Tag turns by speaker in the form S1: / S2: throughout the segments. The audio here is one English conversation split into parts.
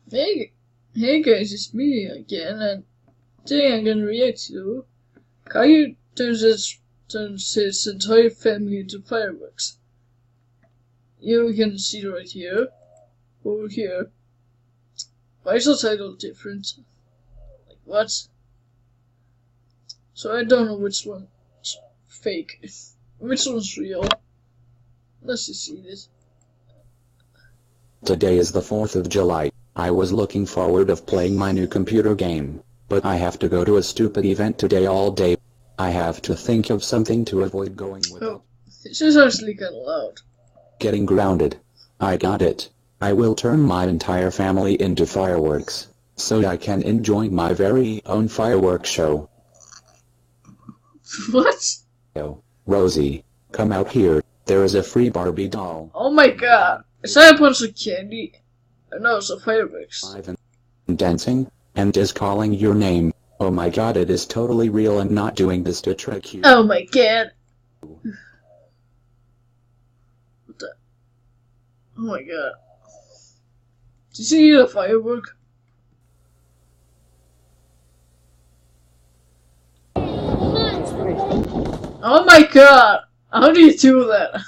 S1: Hey, hey guys, it's me again, and today I'm gonna react to Caillou turns his entire family into fireworks. You can see right here, over here. Why is the title different? Like what? So I don't know which one's fake, which one's real. Let's just see this.
S2: Today is the 4th of July. I was looking forward of playing my new computer game, but I have to go to a stupid event today all day. I have to think of something to avoid going without.
S1: Oh, this is actually kinda loud.
S2: Getting grounded. I got it. I will turn my entire family into fireworks, so I can enjoy my very own fireworks show.
S1: What?
S2: Yo, Rosie, come out here. There is a free Barbie doll.
S1: Oh my god. Is that a bunch of candy? No, it's a fireworks.
S2: And dancing, and is calling your name. Oh my god, it is totally real and not doing this to trick you.
S1: Oh my god. What the? Oh my god. Did you see a firework? Oh my god! How do you do that?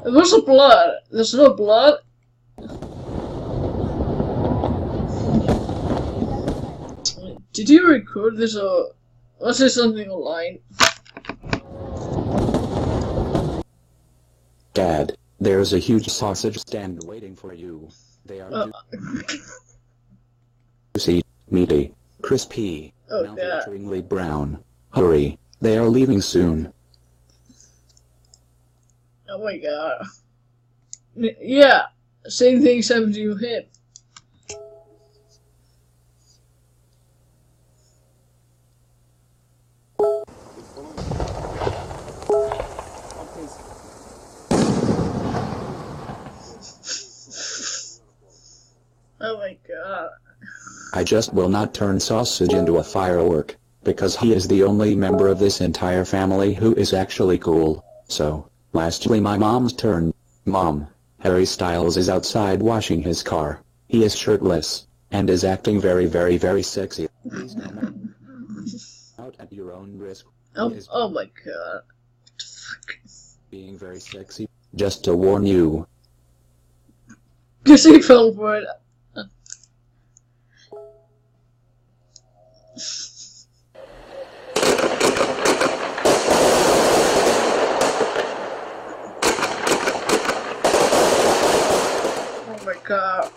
S1: Where's the blood? There's no blood? Did you record this or was it something online?
S2: Dad, there's a huge sausage stand waiting for you. They are juicy, meaty, crispy, mouth-wateringly brown. Hurry, they are leaving soon.
S1: Oh my god. Yeah, same thing's happened to him. Oh my god.
S2: I just will not turn sausage into a firework, because he is the only member of this entire family who is actually cool. So, lastly my mom's turn. Mom, Harry Styles is outside washing his car. He is shirtless, and is acting very sexy. Please come out at your own risk.
S1: Oh my god.
S2: Being very sexy, just to warn you.
S1: Cause he fell for it. Oh my god.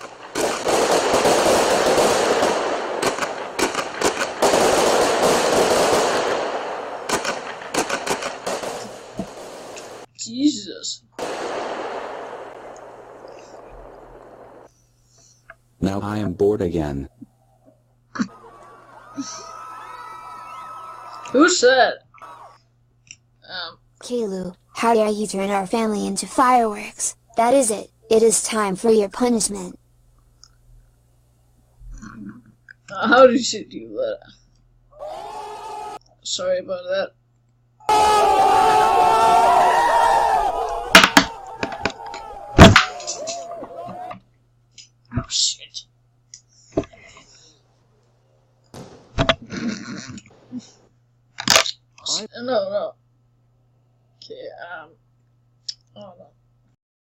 S1: Jesus.
S2: Now I am bored again.
S1: Who said?
S3: Caillou, how dare you turn our family into fireworks? That is it. It is time for your punishment.
S1: How did you do that? Sorry about that. Oh shit. No. Okay,